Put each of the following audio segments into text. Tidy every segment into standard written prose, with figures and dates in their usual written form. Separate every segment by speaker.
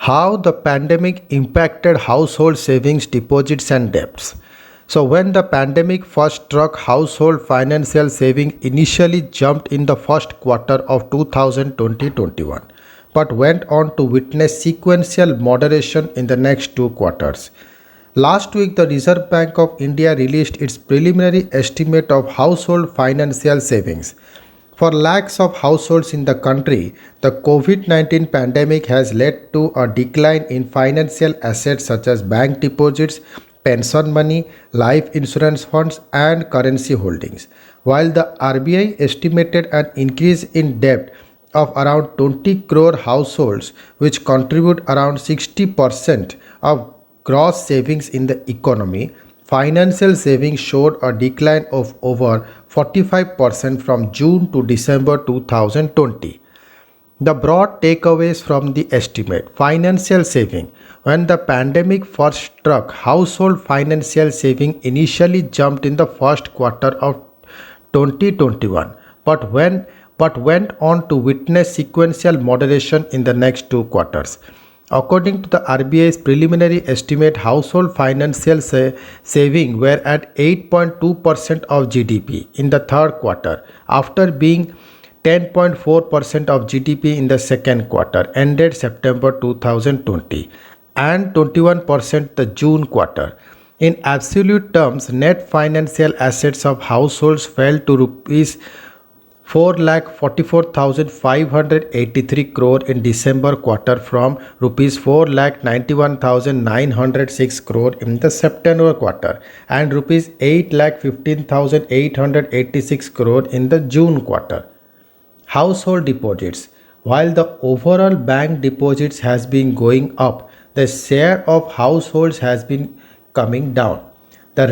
Speaker 1: How the pandemic impacted household savings, deposits, and debts. So, when the pandemic first struck, household financial saving initially jumped in the first quarter of 2020-21, but went on to witness sequential moderation in the next two quarters. Last week, the Reserve Bank of India released its preliminary estimate of household financial savings. For lakhs of households in the country, the COVID 19 pandemic has led to a decline in financial assets such as bank deposits, pension money, life insurance funds, and currency holdings. While the RBI estimated an increase in debt of around 20 crore households, which contribute around 60% of gross savings in the economy, financial savings showed a decline of over 45% from June to December 2020. The broad takeaways from the estimate: financial saving. When the pandemic first struck, household financial saving initially jumped in the first quarter of 2021, but went on to witness sequential moderation in the next two quarters. According to the RBI's preliminary estimate, household financial saving were at 8.2% of GDP in the third quarter, after being 10.4% of GDP in the second quarter, ended September 2020, and 21% the June quarter. In absolute terms, net financial assets of households fell to rupees 4,44,583 crore in December quarter from rupees 4,91,906 crore in the September quarter and rupees 8,15,886 crore in the June quarter. Household deposits. While the overall bank deposits has been going up, the share of households has been coming down. The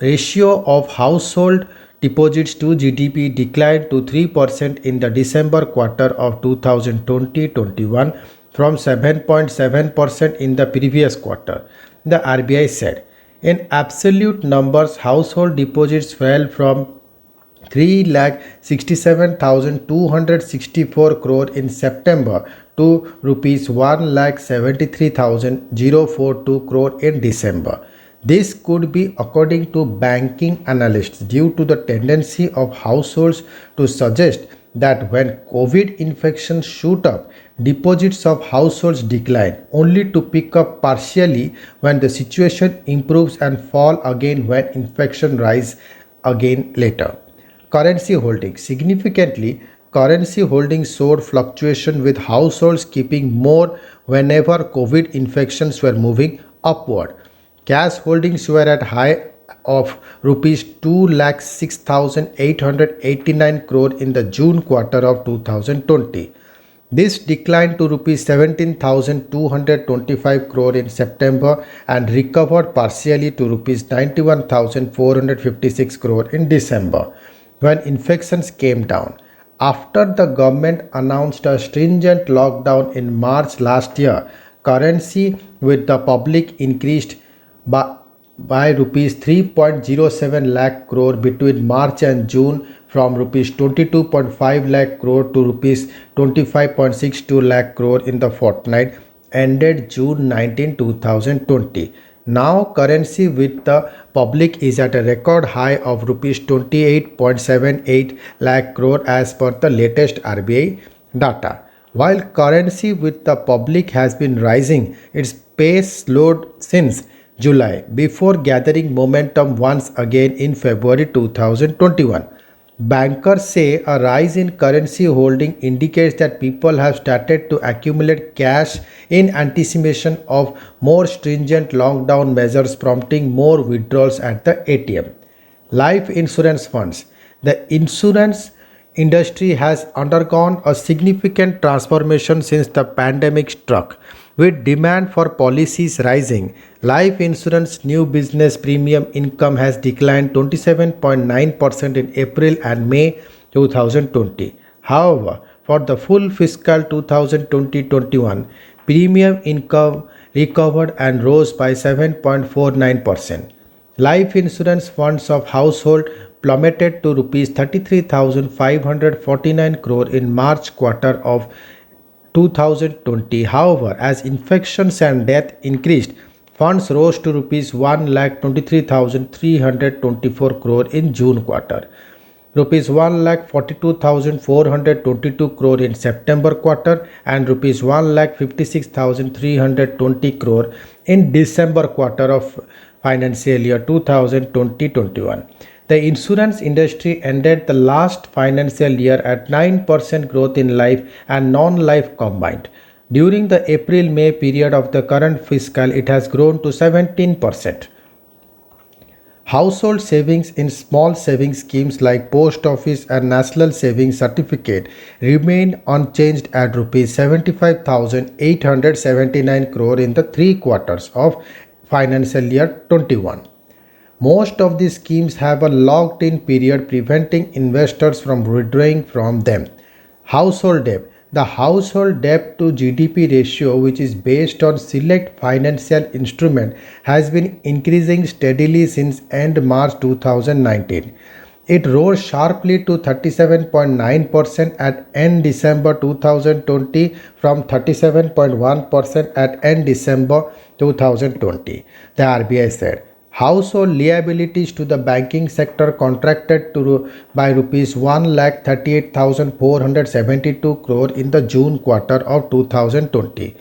Speaker 1: ratio of household deposits to GDP declined to 3% in the December quarter of 2020-21 from 7.7% in the previous quarter, the RBI said. In absolute numbers, household deposits fell from 3,67,264 crore in September to rupees 1,73,042 crore in December. This could be, according to banking analysts, due to the tendency of households to suggest that when COVID infections shoot up, deposits of households decline, only to pick up partially when the situation improves and fall again when infection rise again later. Currency holdings. Significantly, currency holdings showed fluctuation, with households keeping more whenever COVID infections were moving upward. Cash holdings were at high of rupees 2,06,889 crore in the June quarter of 2020. This declined to rupees 17,225 crore in September and recovered partially to rupees 91,456 crore in December, when infections came down. After the government announced a stringent lockdown in March last year, currency with the public increased by rupees 3.07 lakh crore between March and June, from rupees 22.5 lakh crore to rupees 25.62 lakh crore in the fortnight ended June 19, 2020. Now currency with the public is at a record high of rupees 28.78 lakh crore as per the latest RBI data. While currency with the public has been rising, its pace slowed since July before gathering momentum once again in February 2021. Bankers say a rise in currency holding indicates that people have started to accumulate cash in anticipation of more stringent lockdown measures, prompting more withdrawals at the ATM. Life insurance funds. The insurance industry has undergone a significant transformation since the pandemic struck. With demand for policies rising, life insurance new business premium income has declined 27.9% in April and May 2020. However, for the full fiscal 2020-21, premium income recovered and rose by 7.49%. Life insurance funds of household plummeted to rupees 33,549 crore in March quarter of 2020. However, as infections and death increased, funds rose to rupees 1,23,324 crore in June quarter, rupees 1,42,422 crore in September quarter, and rupees 1,56,320 crore in December quarter of financial year 2020-21. The insurance industry ended the last financial year at 9% growth in life and non-life combined. During the April-May period of the current fiscal, it has grown to 17%. Household savings in small savings schemes like Post Office and National Savings Certificate remained unchanged at rupees 75,879 crore in the 3 quarters of financial year 21. Most of these schemes have a locked in period preventing investors from withdrawing from them. Household debt. The household debt to GDP ratio, which is based on select financial instrument, has been increasing steadily since end March 2019. It rose sharply to 37.9% at end December 2020 from 37.1% at end December 2020. The RBI said. Household liabilities to the banking sector contracted by rupees 1,38,472 crore in the June quarter of 2020,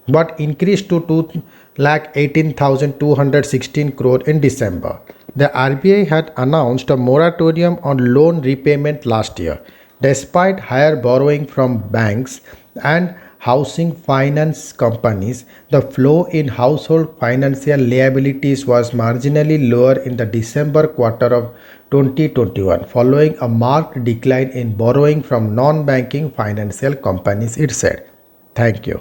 Speaker 1: but increased to 2,18,216 crore in December. The RBI had announced a moratorium on loan repayment last year. Despite higher borrowing from banks and housing finance companies, the flow in household financial liabilities was marginally lower in the December quarter of 2021, following a marked decline in borrowing from non-banking financial companies, it said. Thank you.